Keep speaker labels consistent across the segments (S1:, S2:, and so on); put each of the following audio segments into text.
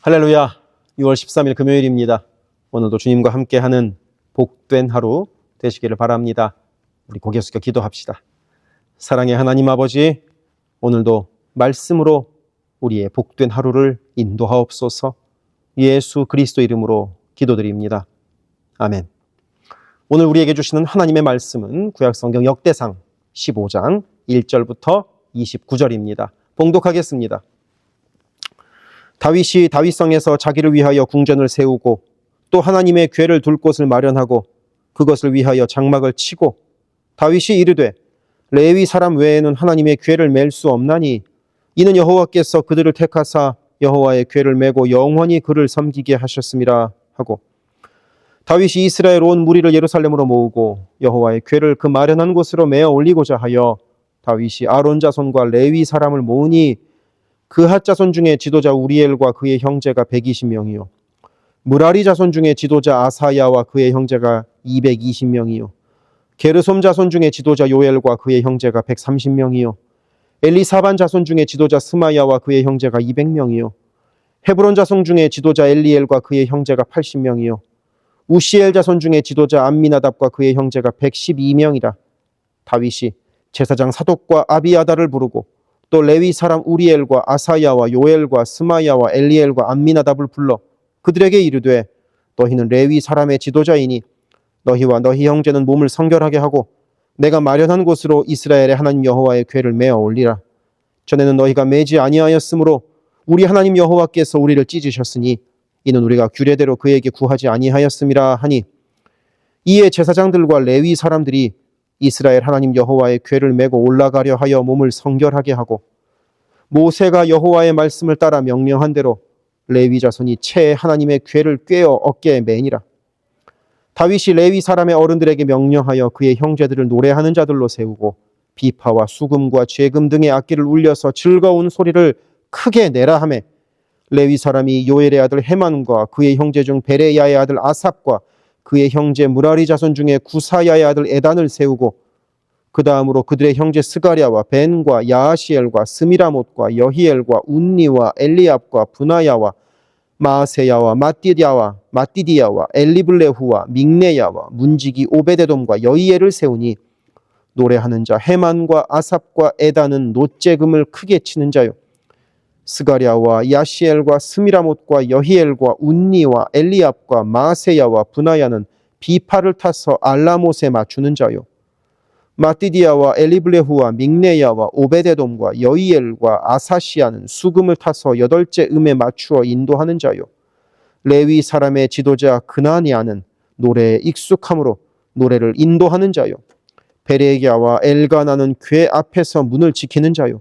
S1: 할렐루야. 6월 13일 금요일입니다. 오늘도 주님과 함께하는 복된 하루 되시기를 바랍니다. 우리 고개 숙여 기도합시다. 사랑의 하나님 아버지, 오늘도 말씀으로 우리의 복된 하루를 인도하옵소서. 예수 그리스도 이름으로 기도드립니다. 아멘. 오늘 우리에게 주시는 하나님의 말씀은 구약성경 역대상 15장 1절부터 29절입니다. 봉독하겠습니다. 다윗이 다윗성에서 자기를 위하여 궁전을 세우고 또 하나님의 궤를 둘 곳을 마련하고 그것을 위하여 장막을 치고 다윗이 이르되 레위 사람 외에는 하나님의 궤를 맬 수 없나니 이는 여호와께서 그들을 택하사 여호와의 궤를 메고 영원히 그를 섬기게 하셨음이라 하고 다윗이 이스라엘 온 무리를 예루살렘으로 모으고 여호와의 궤를 그 마련한 곳으로 메어 올리고자 하여 다윗이 아론 자손과 레위 사람을 모으니 그핫 자손 중에 지도자 우리엘과 그의 형제가 120명이요 무라리 자손 중에 지도자 아사야와 그의 형제가 220명이요 게르솜 자손 중에 지도자 요엘과 그의 형제가 130명이요 엘리사반 자손 중에 지도자 스마야와 그의 형제가 200명이요 헤브론 자손 중에 지도자 엘리엘과 그의 형제가 80명이요 우시엘 자손 중에 지도자 암미나답과 그의 형제가 112명이라. 다윗이 제사장 사독과 아비아다를 부르고 또 레위 사람 우리엘과 아사야와 요엘과 스마야와 엘리엘과 암미나답을 불러 그들에게 이르되 너희는 레위 사람의 지도자이니 너희와 너희 형제는 몸을 성결하게 하고 내가 마련한 곳으로 이스라엘의 하나님 여호와의 궤를 메어 올리라. 전에는 너희가 매지 아니하였으므로 우리 하나님 여호와께서 우리를 찢으셨으니 이는 우리가 규례대로 그에게 구하지 아니하였음이라 하니 이에 제사장들과 레위 사람들이 이스라엘 하나님 여호와의 궤를 메고 올라가려 하여 몸을 성결하게 하고 모세가 여호와의 말씀을 따라 명령한 대로 레위 자손이 채 하나님의 궤를 꿰어 어깨에 매니라. 다윗이 레위 사람의 어른들에게 명령하여 그의 형제들을 노래하는 자들로 세우고 비파와 수금과 죄금 등의 악기를 울려서 즐거운 소리를 크게 내라 하매 레위 사람이 요엘의 아들 헤만과 그의 형제 중 베레야의 아들 아삽과 그의 형제 무라리 자손 중에 구사야의 아들 에단을 세우고 그 다음으로 그들의 형제 스가랴와 벤과 야하시엘과 스미라못과 여히엘과 운니와 엘리압과 분하야와 마아세야와 마띠디야와 엘리블레후와 믹네야와 문지기 오베데돔과 여이엘을 세우니 노래하는 자 헤만과 아삽과 에단은 노재금을 크게 치는 자요 스가랴와 야시엘과 스미라못과 여히엘과 운니와 엘리압과 마세야와 분하야는 비파를 타서 알라못에 맞추는 자요 마띠디야와 엘리블레후와 믹네야와 오베데돔과 여이엘과 아사시아는 수금을 타서 여덟째 음에 맞추어 인도하는 자요 레위 사람의 지도자 그나니아는 노래에 익숙함으로 노래를 인도하는 자요 베레기야와 엘가나는 궤 앞에서 문을 지키는 자요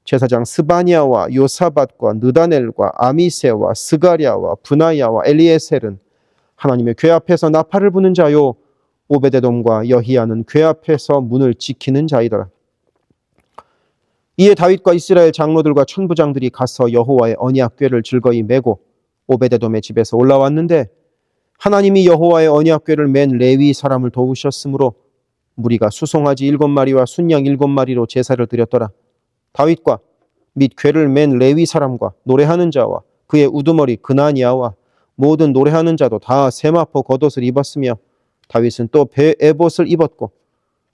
S1: 제사장 스바니아와 요사밧과 느다넬과 아미세와 스가랴와 분하야와 엘리에셀은 하나님의 궤 앞에서 나팔을 부는 자요 오베데돔과 여히야는 궤 앞에서 문을 지키는 자이더라. 이에 다윗과 이스라엘 장로들과 천부장들이 가서 여호와의 언약궤를 즐거이 메고 오베데돔의 집에서 올라왔는데 하나님이 여호와의 언약궤를 맨 레위 사람을 도우셨으므로 무리가 수송아지 7마리와 순양 7마리로 제사를 드렸더라. 다윗과 및 궤를 맨 레위 사람과 노래하는 자와 그의 우두머리 그나니아와 모든 노래하는 자도 다 세마포 겉옷을 입었으며 다윗은 또 에봇을 입었고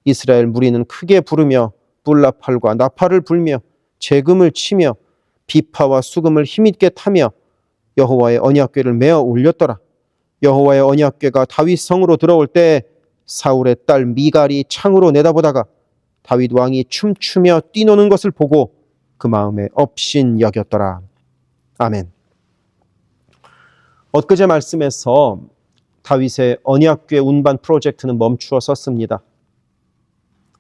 S1: 이스라엘 무리는 크게 부르며 뿔나팔과 나팔을 불며 재금을 치며 비파와 수금을 힘있게 타며 여호와의 언약궤를 메어 올렸더라. 여호와의 언약궤가 다윗 성으로 들어올 때 사울의 딸 미갈이 창으로 내다보다가 다윗 왕이 춤추며 뛰노는 것을 보고 그 마음에 업신 여겼더라. 아멘. 엊그제 말씀에서 다윗의 언약궤 운반 프로젝트는 멈추어 섰습니다.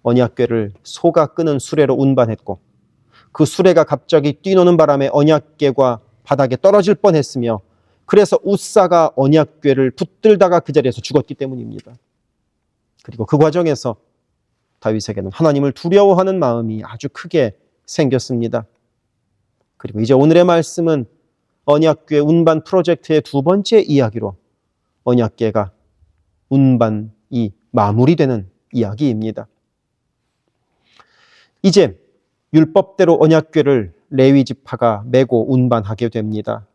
S1: 언약궤를 소가 끄는 수레로 운반했고 그 수레가 갑자기 뛰노는 바람에 언약궤가 바닥에 떨어질 뻔했으며 그래서 웃사가 언약궤를 붙들다가 그 자리에서 죽었기 때문입니다. 그리고 그 과정에서 다윗에게는 하나님을 두려워하는 마음이 아주 크게 생겼습니다. 그리고 이제 오늘의 말씀은 언약궤 운반 프로젝트의 두 번째 이야기로 언약궤가 운반이 마무리되는 이야기입니다. 이제 율법대로 언약궤를 레위 지파가 메고 운반하게 됩니다.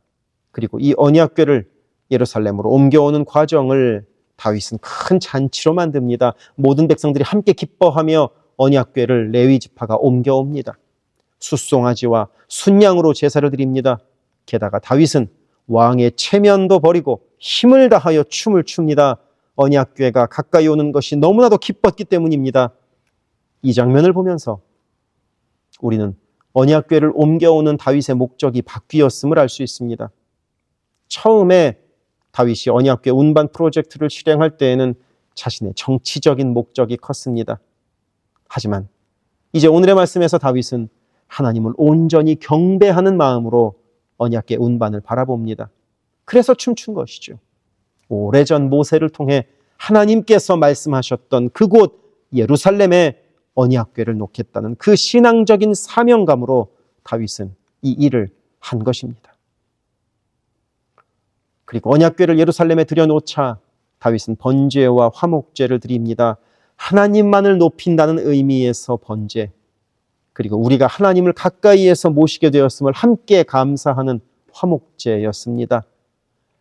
S1: 그리고 이 언약궤를 예루살렘으로 옮겨오는 과정을 다윗은 큰 잔치로 만듭니다. 모든 백성들이 함께 기뻐하며 언약궤를 레위 지파가 옮겨옵니다. 숫송아지와 순양으로 제사를 드립니다. 게다가 다윗은 왕의 체면도 버리고 힘을 다하여 춤을 춥니다. 언약궤가 가까이 오는 것이 너무나도 기뻤기 때문입니다. 이 장면을 보면서 우리는 언약궤를 옮겨오는 다윗의 목적이 바뀌었음을 알 수 있습니다. 처음에 다윗이 언약궤 운반 프로젝트를 실행할 때에는 자신의 정치적인 목적이 컸습니다. 하지만 이제 오늘의 말씀에서 다윗은 하나님을 온전히 경배하는 마음으로 언약궤 운반을 바라봅니다. 그래서 춤춘 것이죠. 오래전 모세를 통해 하나님께서 말씀하셨던 그곳 예루살렘에 언약궤를 놓겠다는 그 신앙적인 사명감으로 다윗은 이 일을 한 것입니다. 그리고 언약궤를 예루살렘에 들여놓자 다윗은 번제와 화목제를 드립니다. 하나님만을 높인다는 의미에서 번제, 그리고 우리가 하나님을 가까이에서 모시게 되었음을 함께 감사하는 화목제였습니다.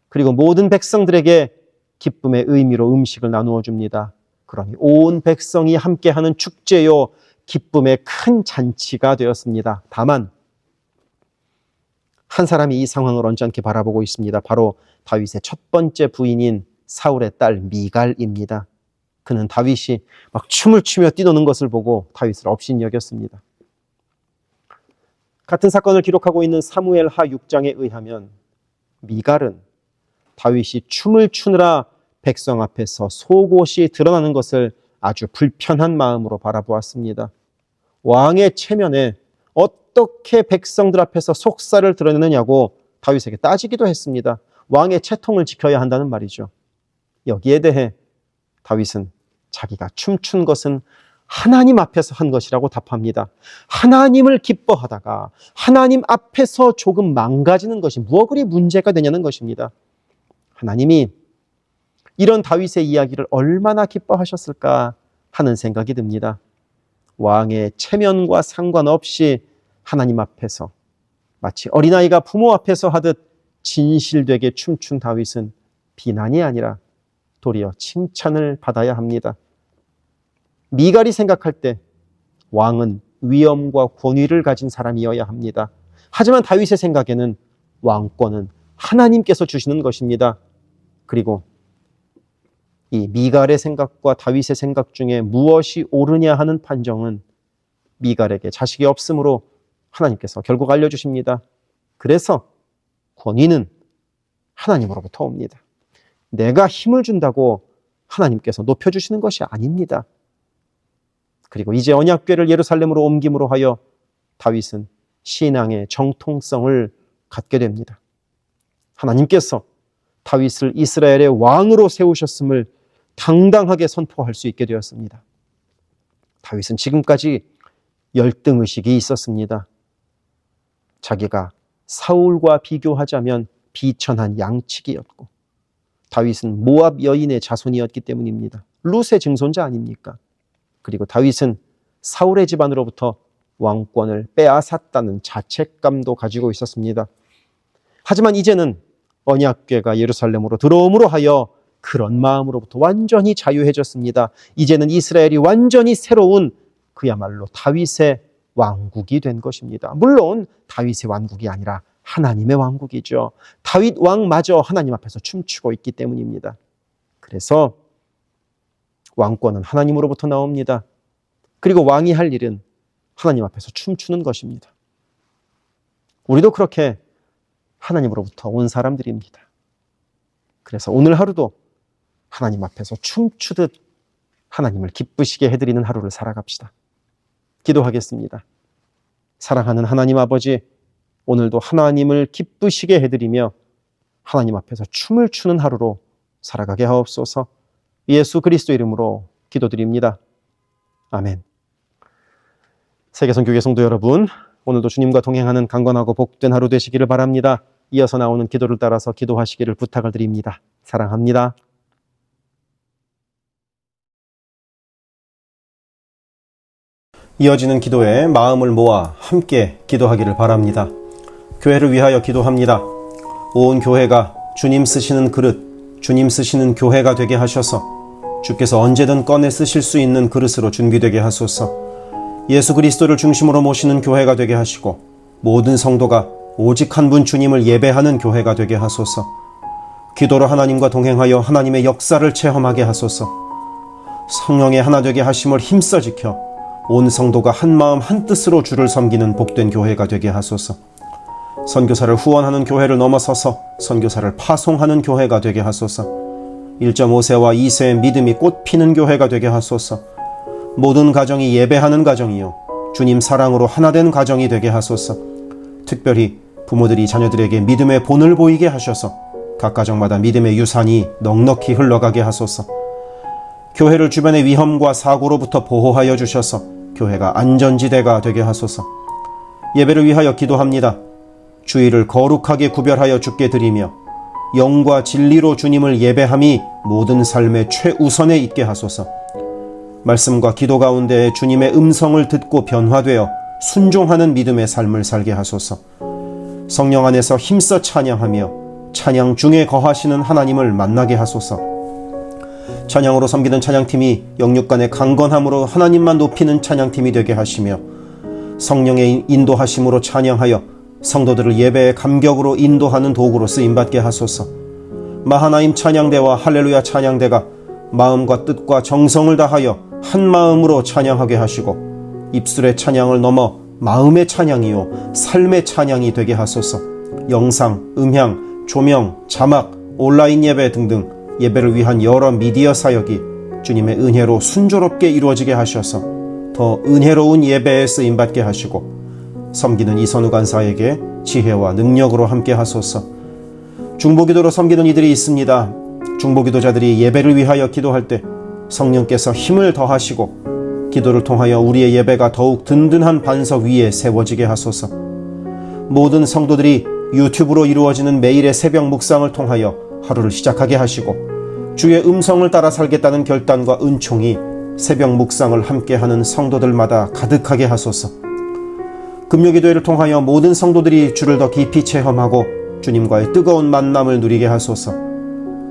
S1: 그리고 모든 백성들에게 기쁨의 의미로 음식을 나누어 줍니다. 그러니 온 백성이 함께하는 축제요 기쁨의 큰 잔치가 되었습니다. 다만 한 사람이 이 상황을 언짢게 바라보고 있습니다. 바로 다윗의 첫 번째 부인인 사울의 딸 미갈입니다. 그는 다윗이 막 춤을 추며 뛰노는 것을 보고 다윗을 업신여겼습니다. 같은 사건을 기록하고 있는 사무엘하 6장에 의하면 미갈은 다윗이 춤을 추느라 백성 앞에서 속옷이 드러나는 것을 아주 불편한 마음으로 바라보았습니다. 왕의 체면에 어떻게 백성들 앞에서 속살을 드러내느냐고 다윗에게 따지기도 했습니다. 왕의 채통을 지켜야 한다는 말이죠. 여기에 대해 다윗은 자기가 춤춘 것은 하나님 앞에서 한 것이라고 답합니다. 하나님을 기뻐하다가 하나님 앞에서 조금 망가지는 것이 무엇 그리 문제가 되냐는 것입니다. 하나님이 이런 다윗의 이야기를 얼마나 기뻐하셨을까 하는 생각이 듭니다. 왕의 체면과 상관없이 하나님 앞에서 마치 어린아이가 부모 앞에서 하듯 진실되게 춤춘 다윗은 비난이 아니라 도리어 칭찬을 받아야 합니다. 미갈이 생각할 때 왕은 위엄과 권위를 가진 사람이어야 합니다. 하지만 다윗의 생각에는 왕권은 하나님께서 주시는 것입니다. 그리고 이 미갈의 생각과 다윗의 생각 중에 무엇이 옳으냐 하는 판정은 미갈에게 자식이 없으므로 하나님께서 결국 알려주십니다. 그래서 권위는 하나님으로부터 옵니다. 내가 힘을 준다고 하나님께서 높여주시는 것이 아닙니다. 그리고 이제 언약궤를 예루살렘으로 옮김으로 하여 다윗은 신앙의 정통성을 갖게 됩니다. 하나님께서 다윗을 이스라엘의 왕으로 세우셨음을 당당하게 선포할 수 있게 되었습니다. 다윗은 지금까지 열등의식이 있었습니다. 자기가 사울과 비교하자면 비천한 양치기였고 다윗은 모압 여인의 자손이었기 때문입니다. 룻의 증손자 아닙니까? 그리고 다윗은 사울의 집안으로부터 왕권을 빼앗았다는 자책감도 가지고 있었습니다. 하지만 이제는 언약궤가 예루살렘으로 들어옴으로 하여 그런 마음으로부터 완전히 자유해졌습니다. 이제는 이스라엘이 완전히 새로운 그야말로 다윗의 왕국이 된 것입니다. 물론 다윗의 왕국이 아니라 하나님의 왕국이죠. 다윗 왕마저 하나님 앞에서 춤추고 있기 때문입니다. 그래서 왕권은 하나님으로부터 나옵니다. 그리고 왕이 할 일은 하나님 앞에서 춤추는 것입니다. 우리도 그렇게 하나님으로부터 온 사람들입니다. 그래서 오늘 하루도 하나님 앞에서 춤추듯 하나님을 기쁘시게 해드리는 하루를 살아갑시다. 기도하겠습니다. 사랑하는 하나님 아버지, 오늘도 하나님을 기쁘시게 해드리며 하나님 앞에서 춤을 추는 하루로 살아가게 하옵소서. 예수 그리스도 이름으로 기도드립니다. 아멘. 세계선교회 성도 여러분, 오늘도 주님과 동행하는 강건하고 복된 하루 되시기를 바랍니다. 이어서 나오는 기도를 따라서 기도하시기를 부탁을 드립니다. 사랑합니다. 이어지는 기도에 마음을 모아 함께 기도하기를 바랍니다. 교회를 위하여 기도합니다. 온 교회가 주님 쓰시는 그릇, 주님 쓰시는 교회가 되게 하셔서 주께서 언제든 꺼내 쓰실 수 있는 그릇으로 준비되게 하소서. 예수 그리스도를 중심으로 모시는 교회가 되게 하시고 모든 성도가 오직 한 분 주님을 예배하는 교회가 되게 하소서. 기도로 하나님과 동행하여 하나님의 역사를 체험하게 하소서. 성령의 하나 되게 하심을 힘써 지켜 온 성도가 한 마음 한 뜻으로 주를 섬기는 복된 교회가 되게 하소서. 선교사를 후원하는 교회를 넘어서서 선교사를 파송하는 교회가 되게 하소서. 1.5세와 2세의 믿음이 꽃피는 교회가 되게 하소서. 모든 가정이 예배하는 가정이요 주님 사랑으로 하나된 가정이 되게 하소서. 특별히 부모들이 자녀들에게 믿음의 본을 보이게 하셔서 각 가정마다 믿음의 유산이 넉넉히 흘러가게 하소서. 교회를 주변의 위험과 사고로부터 보호하여 주셔서 교회가 안전지대가 되게 하소서. 예배를 위하여 기도합니다. 주일을 거룩하게 구별하여 주께 드리며 영과 진리로 주님을 예배함이 모든 삶의 최우선에 있게 하소서. 말씀과 기도 가운데 주님의 음성을 듣고 변화되어 순종하는 믿음의 삶을 살게 하소서. 성령 안에서 힘써 찬양하며 찬양 중에 거하시는 하나님을 만나게 하소서. 찬양으로 섬기는 찬양팀이 영육 간의 강건함으로 하나님만 높이는 찬양팀이 되게 하시며 성령의 인도하심으로 찬양하여 성도들을 예배의 감격으로 인도하는 도구로 쓰임받게 하소서. 마하나임 찬양대와 할렐루야 찬양대가 마음과 뜻과 정성을 다하여 한 마음으로 찬양하게 하시고 입술의 찬양을 넘어 마음의 찬양이요 삶의 찬양이 되게 하소서. 영상, 음향, 조명, 자막, 온라인 예배 등등 예배를 위한 여러 미디어 사역이 주님의 은혜로 순조롭게 이루어지게 하셔서 더 은혜로운 예배에 쓰임받게 하시고 섬기는 이선우 간사에게 지혜와 능력으로 함께 하소서. 중보기도로 섬기는 이들이 있습니다. 중보기도자들이 예배를 위하여 기도할 때 성령께서 힘을 더하시고 기도를 통하여 우리의 예배가 더욱 든든한 반석 위에 세워지게 하소서. 모든 성도들이 유튜브로 이루어지는 매일의 새벽 묵상을 통하여 하루를 시작하게 하시고 주의 음성을 따라 살겠다는 결단과 은총이 새벽 묵상을 함께하는 성도들마다 가득하게 하소서. 금요기도회를 통하여 모든 성도들이 주를 더 깊이 체험하고 주님과의 뜨거운 만남을 누리게 하소서.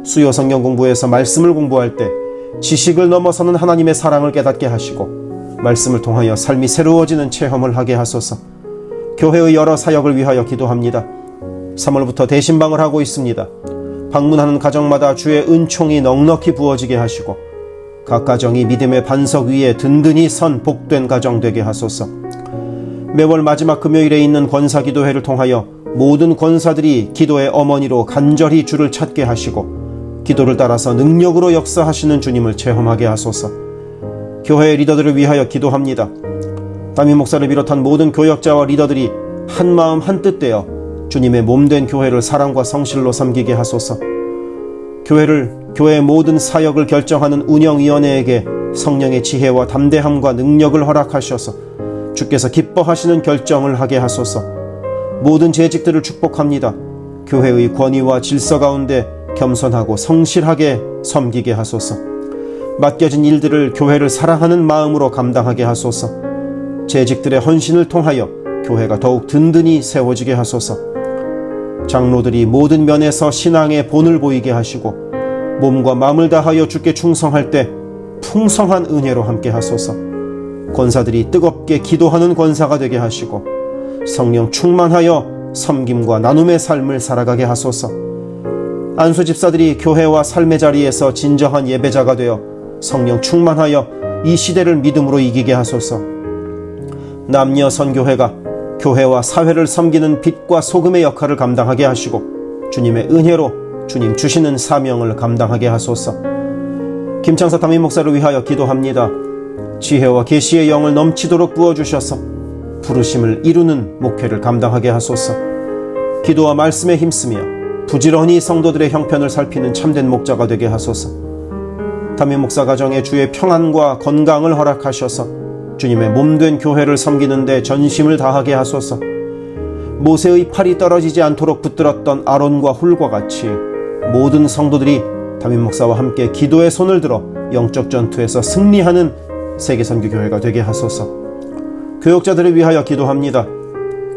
S1: 수요 성경 공부에서 말씀을 공부할 때 지식을 넘어서는 하나님의 사랑을 깨닫게 하시고 말씀을 통하여 삶이 새로워지는 체험을 하게 하소서. 교회의 여러 사역을 위하여 기도합니다. 3월부터 대신방을 하고 있습니다. 방문하는 가정마다 주의 은총이 넉넉히 부어지게 하시고 각 가정이 믿음의 반석 위에 든든히 선 복된 가정 되게 하소서. 매월 마지막 금요일에 있는 권사기도회를 통하여 모든 권사들이 기도의 어머니로 간절히 주를 찾게 하시고 기도를 따라서 능력으로 역사하시는 주님을 체험하게 하소서. 교회의 리더들을 위하여 기도합니다. 담임 목사를 비롯한 모든 교역자와 리더들이 한마음 한뜻 되어 주님의 몸된 교회를 사랑과 성실로 섬기게 하소서. 교회의 모든 사역을 결정하는 운영위원회에게 성령의 지혜와 담대함과 능력을 허락하셔서 주께서 기뻐하시는 결정을 하게 하소서. 모든 재직들을 축복합니다. 교회의 권위와 질서 가운데 겸손하고 성실하게 섬기게 하소서. 맡겨진 일들을 교회를 사랑하는 마음으로 감당하게 하소서. 재직들의 헌신을 통하여 교회가 더욱 든든히 세워지게 하소서. 장로들이 모든 면에서 신앙의 본을 보이게 하시고 몸과 마음을 다하여 주께 충성할 때 풍성한 은혜로 함께 하소서. 권사들이 뜨겁게 기도하는 권사가 되게 하시고 성령 충만하여 섬김과 나눔의 삶을 살아가게 하소서. 안수 집사들이 교회와 삶의 자리에서 진정한 예배자가 되어 성령 충만하여 이 시대를 믿음으로 이기게 하소서. 남녀 선교회가 교회와 사회를 섬기는 빛과 소금의 역할을 감당하게 하시고 주님의 은혜로 주님 주시는 사명을 감당하게 하소서. 김창사 담임 목사를 위하여 기도합니다. 지혜와 계시의 영을 넘치도록 부어주셔서 부르심을 이루는 목회를 감당하게 하소서. 기도와 말씀에 힘쓰며 부지런히 성도들의 형편을 살피는 참된 목자가 되게 하소서. 담임 목사 가정에 주의 평안과 건강을 허락하셔서 주님의 몸된 교회를 섬기는 데 전심을 다하게 하소서. 모세의 팔이 떨어지지 않도록 붙들었던 아론과 훌과 같이 모든 성도들이 담임 목사와 함께 기도의 손을 들어 영적 전투에서 승리하는 세계선교교회가 되게 하소서. 교역자들을 위하여 기도합니다.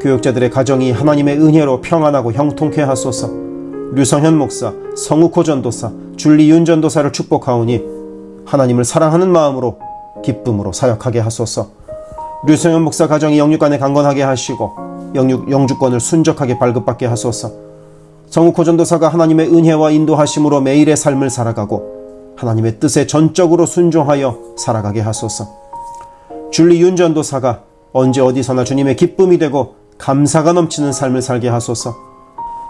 S1: 교역자들의 가정이 하나님의 은혜로 평안하고 형통케 하소서. 류성현 목사, 성욱호 전도사, 줄리윤 전도사를 축복하오니 하나님을 사랑하는 마음으로 기쁨으로 사역하게 하소서. 류성현 목사 가정이 영육간에 강건하게 하시고 영주권을 순적하게 발급받게 하소서. 성욱호 전도사가 하나님의 은혜와 인도하심으로 매일의 삶을 살아가고 하나님의 뜻에 전적으로 순종하여 살아가게 하소서. 줄리윤 전도사가 언제 어디서나 주님의 기쁨이 되고 감사가 넘치는 삶을 살게 하소서.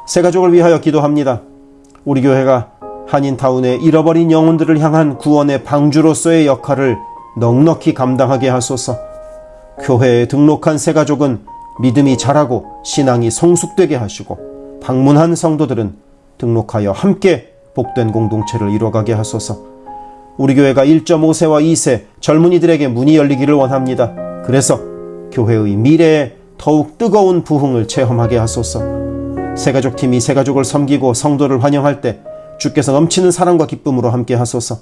S1: 새가족을 위하여 기도합니다. 우리 교회가 한인타운의 잃어버린 영혼들을 향한 구원의 방주로서의 역할을 넉넉히 감당하게 하소서. 교회에 등록한 새가족은 믿음이 자라고 신앙이 성숙되게 하시고 방문한 성도들은 등록하여 함께 복된 공동체를 이뤄가게 하소서. 우리 교회가 1.5세와 2세 젊은이들에게 문이 열리기를 원합니다. 그래서 교회의 미래에 더욱 뜨거운 부흥을 체험하게 하소서. 새가족팀이 새가족을 섬기고 성도를 환영할 때 주께서 넘치는 사랑과 기쁨으로 함께 하소서.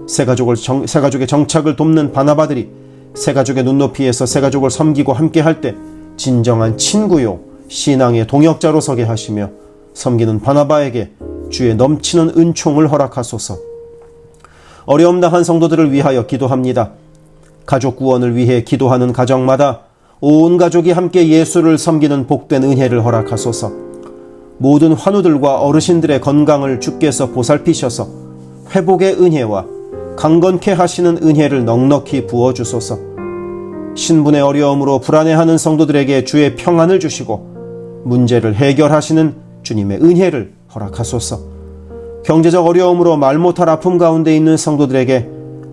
S1: 새가족의 정착을 돕는 바나바들이 새가족의 눈높이에서 새가족을 섬기고 함께 할 때 진정한 친구요 신앙의 동역자로 서게 하시며 섬기는 바나바에게 주의 넘치는 은총을 허락하소서. 어려움 당한 성도들을 위하여 기도합니다. 가족 구원을 위해 기도하는 가정마다 온 가족이 함께 예수를 섬기는 복된 은혜를 허락하소서. 모든 환우들과 어르신들의 건강을 주께서 보살피셔서 회복의 은혜와 강건케 하시는 은혜를 넉넉히 부어주소서. 신분의 어려움으로 불안해하는 성도들에게 주의 평안을 주시고 문제를 해결하시는 주님의 은혜를 허락하소서. 경제적 어려움으로 말 못할 아픔 가운데 있는 성도들에게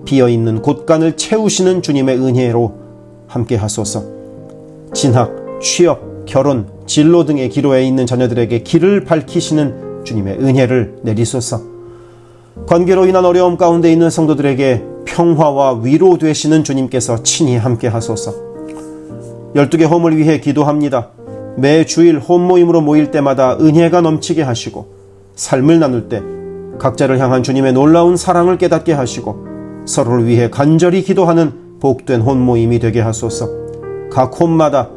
S1: 비어있는 곳간을 채우시는 주님의 은혜로 함께 하소서. 진학, 취업, 결혼, 진로 등의 기로에 있는 자녀들에게 길을 밝히시는 주님의 은혜를 내리소서. 관계로 인한 어려움 가운데 있는 성도들에게 평화와 위로 되시는 주님께서 친히 함께 하소서. 12개 홈을 위해 기도합니다. 매 주일 홈 모임으로 모일 때마다 은혜가 넘치게 하시고 삶을 나눌 때 각자를 향한 주님의 놀라운 사랑을 깨닫게 하시고 서로를 위해 간절히 기도하는 복된 홈 모임이 되게 하소서. 각 홈마다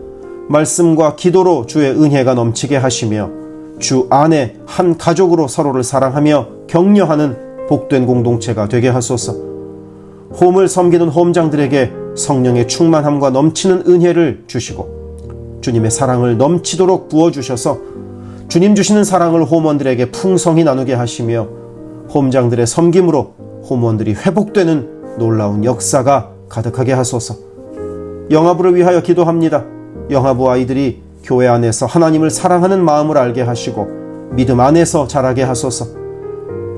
S1: 말씀과 기도로 주의 은혜가 넘치게 하시며 주 안에 한 가족으로 서로를 사랑하며 격려하는 복된 공동체가 되게 하소서. 홈을 섬기는 홈장들에게 성령의 충만함과 넘치는 은혜를 주시고 주님의 사랑을 넘치도록 부어주셔서 주님 주시는 사랑을 홈원들에게 풍성히 나누게 하시며 홈장들의 섬김으로 홈원들이 회복되는 놀라운 역사가 가득하게 하소서. 영아부를 위하여 기도합니다. 영아부 아이들이 교회 안에서 하나님을 사랑하는 마음을 알게 하시고 믿음 안에서 자라게 하소서.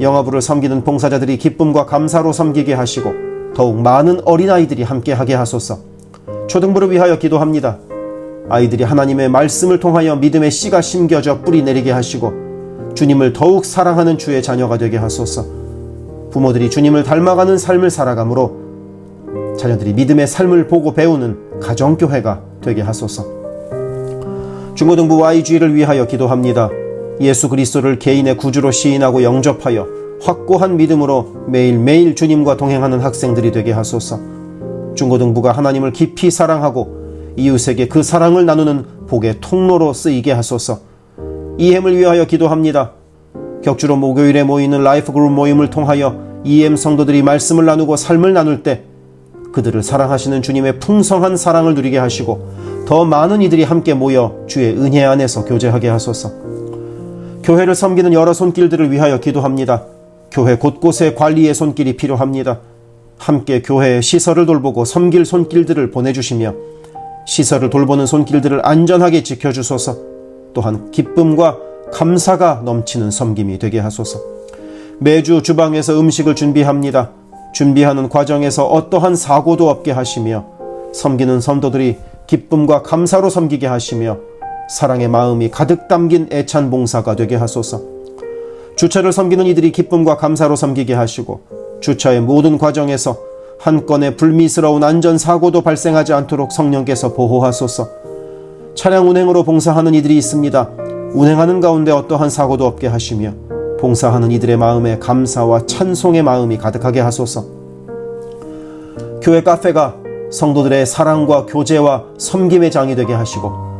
S1: 영아부를 섬기는 봉사자들이 기쁨과 감사로 섬기게 하시고 더욱 많은 어린아이들이 함께하게 하소서. 초등부를 위하여 기도합니다. 아이들이 하나님의 말씀을 통하여 믿음의 씨가 심겨져 뿌리 내리게 하시고 주님을 더욱 사랑하는 주의 자녀가 되게 하소서. 부모들이 주님을 닮아가는 삶을 살아가므로 자녀들이 믿음의 삶을 보고 배우는 가정교회가 되게 하소서. 중고등부 YG를 위하여 기도합니다. 예수 그리스도를 개인의 구주로 시인하고 영접하여 확고한 믿음으로 매일매일 주님과 동행하는 학생들이 되게 하소서. 중고등부가 하나님을 깊이 사랑하고 이웃에게 그 사랑을 나누는 복의 통로로 쓰이게 하소서. EM을 위하여 기도합니다. 격주로 목요일에 모이는 라이프 그룹 모임을 통하여 EM 성도들이 말씀을 나누고 삶을 나눌 때 그들을 사랑하시는 주님의 풍성한 사랑을 누리게 하시고 더 많은 이들이 함께 모여 주의 은혜 안에서 교제하게 하소서. 교회를 섬기는 여러 손길들을 위하여 기도합니다. 교회 곳곳에 관리의 손길이 필요합니다. 함께 교회의 시설을 돌보고 섬길 손길들을 보내주시며 시설을 돌보는 손길들을 안전하게 지켜주소서. 또한 기쁨과 감사가 넘치는 섬김이 되게 하소서. 매주 주방에서 음식을 준비합니다. 준비하는 과정에서 어떠한 사고도 없게 하시며 섬기는 성도들이 기쁨과 감사로 섬기게 하시며 사랑의 마음이 가득 담긴 애찬 봉사가 되게 하소서. 주차를 섬기는 이들이 기쁨과 감사로 섬기게 하시고 주차의 모든 과정에서 한 건의 불미스러운 안전사고도 발생하지 않도록 성령께서 보호하소서. 차량 운행으로 봉사하는 이들이 있습니다. 운행하는 가운데 어떠한 사고도 없게 하시며 봉사하는 이들의 마음에 감사와 찬송의 마음이 가득하게 하소서. 교회 카페가 성도들의 사랑과 교제와 섬김의 장이 되게 하시고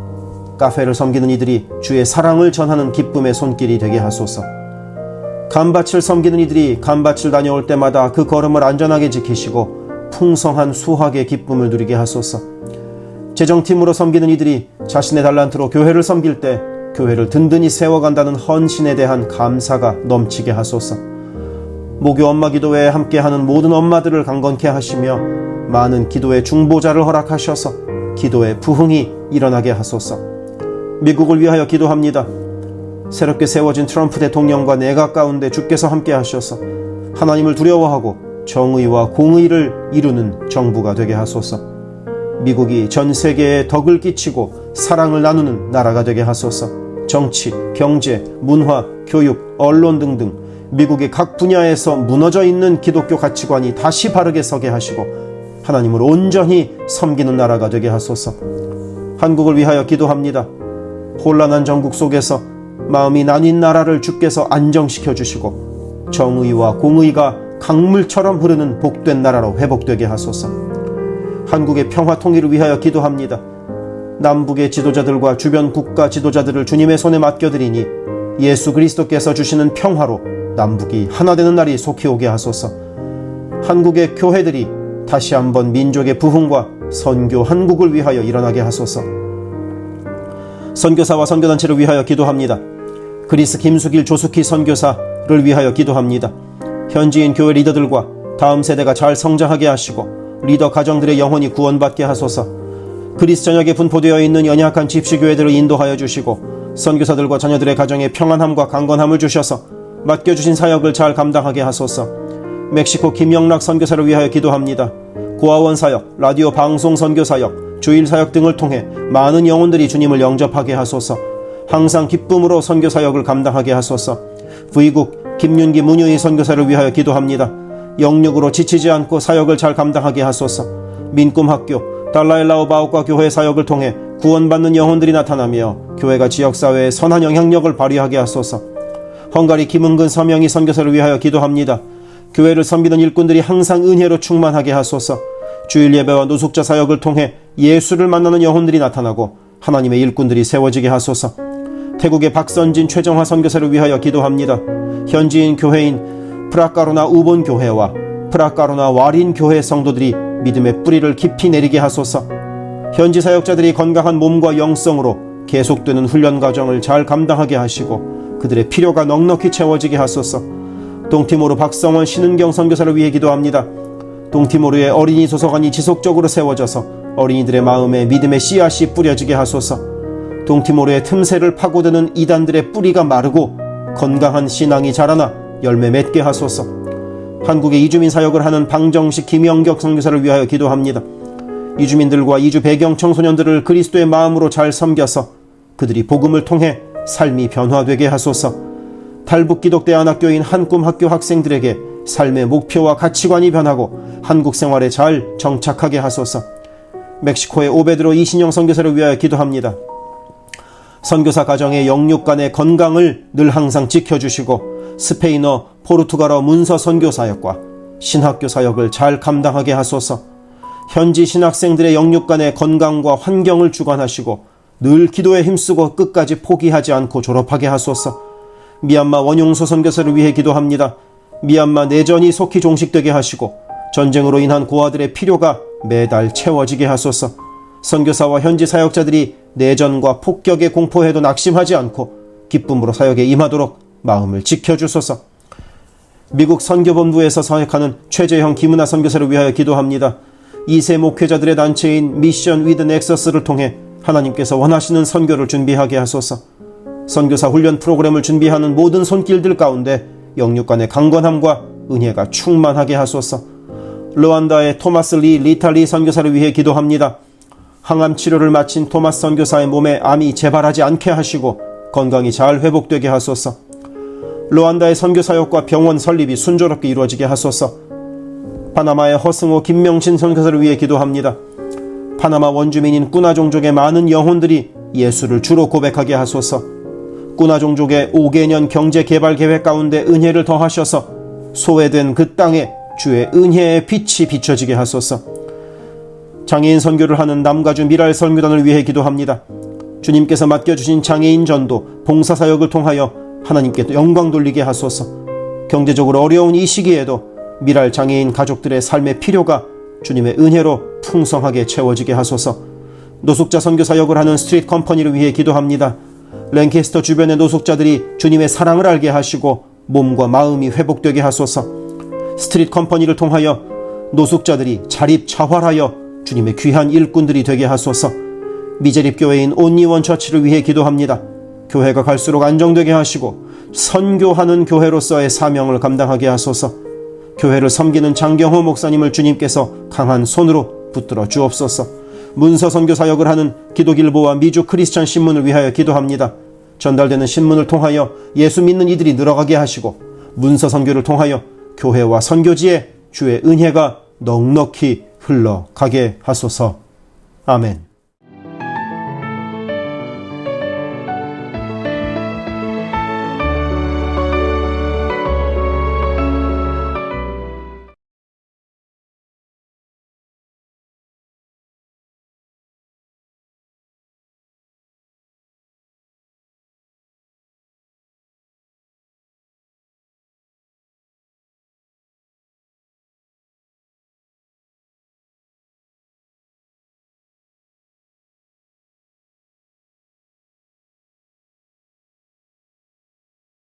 S1: 카페를 섬기는 이들이 주의 사랑을 전하는 기쁨의 손길이 되게 하소서. 감밭을 섬기는 이들이 감밭을 다녀올 때마다 그 걸음을 안전하게 지키시고 풍성한 수확의 기쁨을 누리게 하소서. 재정팀으로 섬기는 이들이 자신의 달란트로 교회를 섬길 때 교회를 든든히 세워간다는 헌신에 대한 감사가 넘치게 하소서. 모교 엄마 기도회에 함께하는 모든 엄마들을 강건케 하시며 많은 기도의 중보자를 허락하셔서 기도의 부흥이 일어나게 하소서. 미국을 위하여 기도합니다. 새롭게 세워진 트럼프 대통령과 내각 가운데 주께서 함께 하셔서 하나님을 두려워하고 정의와 공의를 이루는 정부가 되게 하소서. 미국이 전 세계에 덕을 끼치고 사랑을 나누는 나라가 되게 하소서. 정치, 경제, 문화, 교육, 언론 등등 미국의 각 분야에서 무너져 있는 기독교 가치관이 다시 바르게 서게 하시고 하나님을 온전히 섬기는 나라가 되게 하소서. 한국을 위하여 기도합니다. 혼란한 전국 속에서 마음이 나뉜 나라를 주께서 안정시켜 주시고 정의와 공의가 강물처럼 흐르는 복된 나라로 회복되게 하소서. 한국의 평화 통일을 위하여 기도합니다. 남북의 지도자들과 주변 국가 지도자들을 주님의 손에 맡겨드리니 예수 그리스도께서 주시는 평화로 남북이 하나 되는 날이 속히 오게 하소서. 한국의 교회들이 다시 한번 민족의 부흥과 선교 한국을 위하여 일어나게 하소서. 선교사와 선교단체를 위하여 기도합니다. 그리스 김수길 조숙희 선교사를 위하여 기도합니다. 현지인 교회 리더들과 다음 세대가 잘 성장하게 하시고 리더 가정들의 영혼이 구원받게 하소서. 그리스 전역에 분포되어 있는 연약한 집시교회들을 인도하여 주시고 선교사들과 자녀들의 가정에 평안함과 강건함을 주셔서 맡겨주신 사역을 잘 감당하게 하소서. 멕시코 김영락 선교사를 위하여 기도합니다. 고아원 사역, 라디오 방송 선교 사역, 주일 사역 등을 통해 많은 영혼들이 주님을 영접하게 하소서. 항상 기쁨으로 선교 사역을 감당하게 하소서. V국 김윤기 문유희 선교사를 위하여 기도합니다. 영육으로 지치지 않고 사역을 잘 감당하게 하소서. 민꿈학교, 달라일라오 바오과 교회 사역을 통해 구원받는 영혼들이 나타나며 교회가 지역사회에 선한 영향력을 발휘하게 하소서. 헝가리 김은근 서명희 선교사를 위하여 기도합니다. 교회를 섬기는 일꾼들이 항상 은혜로 충만하게 하소서. 주일 예배와 노숙자 사역을 통해 예수를 만나는 영혼들이 나타나고 하나님의 일꾼들이 세워지게 하소서. 태국의 박선진 최정화 선교사를 위하여 기도합니다. 현지인 교회인 프라카로나 우본 교회와 프라카로나 와린 교회 성도들이 믿음의 뿌리를 깊이 내리게 하소서. 현지 사역자들이 건강한 몸과 영성으로 계속되는 훈련 과정을 잘 감당하게 하시고 그들의 필요가 넉넉히 채워지게 하소서. 동티모르 박성원 신은경 선교사를 위해 기도합니다. 동티모르의 어린이 도서관이 지속적으로 세워져서 어린이들의 마음에 믿음의 씨앗이 뿌려지게 하소서. 동티모르의 틈새를 파고드는 이단들의 뿌리가 마르고 건강한 신앙이 자라나 열매 맺게 하소서. 한국의 이주민 사역을 하는 방정식 김영격 선교사를 위하여 기도합니다. 이주민들과 이주 배경 청소년들을 그리스도의 마음으로 잘 섬겨서 그들이 복음을 통해 삶이 변화되게 하소서. 탈북기독대안학교인 한꿈학교 학생들에게 삶의 목표와 가치관이 변하고 한국 생활에 잘 정착하게 하소서. 멕시코의 오베드로 이신영 선교사를 위하여 기도합니다. 선교사 가정의 영육 간의 건강을 늘 항상 지켜주시고 스페인어, 포르투갈어 문서 선교 사역과 신학교 사역을 잘 감당하게 하소서. 현지 신학생들의 영육 간의 건강과 환경을 주관하시고 늘 기도에 힘쓰고 끝까지 포기하지 않고 졸업하게 하소서. 미얀마 원용소 선교사를 위해 기도합니다. 미얀마 내전이 속히 종식되게 하시고 전쟁으로 인한 고아들의 필요가 매달 채워지게 하소서. 선교사와 현지 사역자들이 내전과 폭격의 공포에도 낙심하지 않고 기쁨으로 사역에 임하도록 마음을 지켜주소서. 미국 선교본부에서 사역하는 최재형 김은하 선교사를 위하여 기도합니다. 2세 목회자들의 단체인 미션 위드 넥서스를 통해 하나님께서 원하시는 선교를 준비하게 하소서. 선교사 훈련 프로그램을 준비하는 모든 손길들 가운데 영육 간의 강건함과 은혜가 충만하게 하소서. 르완다의 토마스 리 리탈리 선교사를 위해 기도합니다. 항암 치료를 마친 토마스 선교사의 몸에 암이 재발하지 않게 하시고 건강이 잘 회복되게 하소서. 르완다의 선교사역과 병원 설립이 순조롭게 이루어지게 하소서. 파나마의 허승호 김명신 선교사를 위해 기도합니다. 파나마 원주민인 꾸나 종족의 많은 영혼들이 예수를 주로 고백하게 하소서. 꾸나 종족의 5개년 경제개발 계획 가운데 은혜를 더하셔서 소외된 그 땅에 주의 은혜의 빛이 비춰지게 하소서. 장애인 선교를 하는 남가주 미랄 선교단을 위해 기도합니다. 주님께서 맡겨주신 장애인 전도, 봉사사역을 통하여 하나님께 영광 돌리게 하소서. 경제적으로 어려운 이 시기에도 미랄 장애인 가족들의 삶의 필요가 주님의 은혜로 풍성하게 채워지게 하소서. 노숙자 선교사역을 하는 스트릿 컴퍼니를 위해 기도합니다. 랭캐스터 주변의 노숙자들이 주님의 사랑을 알게 하시고 몸과 마음이 회복되게 하소서. 스트릿 컴퍼니를 통하여 노숙자들이 자립자활하여 주님의 귀한 일꾼들이 되게 하소서. 미제립교회인 온리원 처치를 위해 기도합니다. 교회가 갈수록 안정되게 하시고 선교하는 교회로서의 사명을 감당하게 하소서. 교회를 섬기는 장경호 목사님을 주님께서 강한 손으로 붙들어 주옵소서. 문서 선교 사역을 하는 기독일보와 미주 크리스천 신문을 위하여 기도합니다. 전달되는 신문을 통하여 예수 믿는 이들이 늘어가게 하시고 문서 선교를 통하여 교회와 선교지에 주의 은혜가 넉넉히 흘러가게 하소서. 아멘.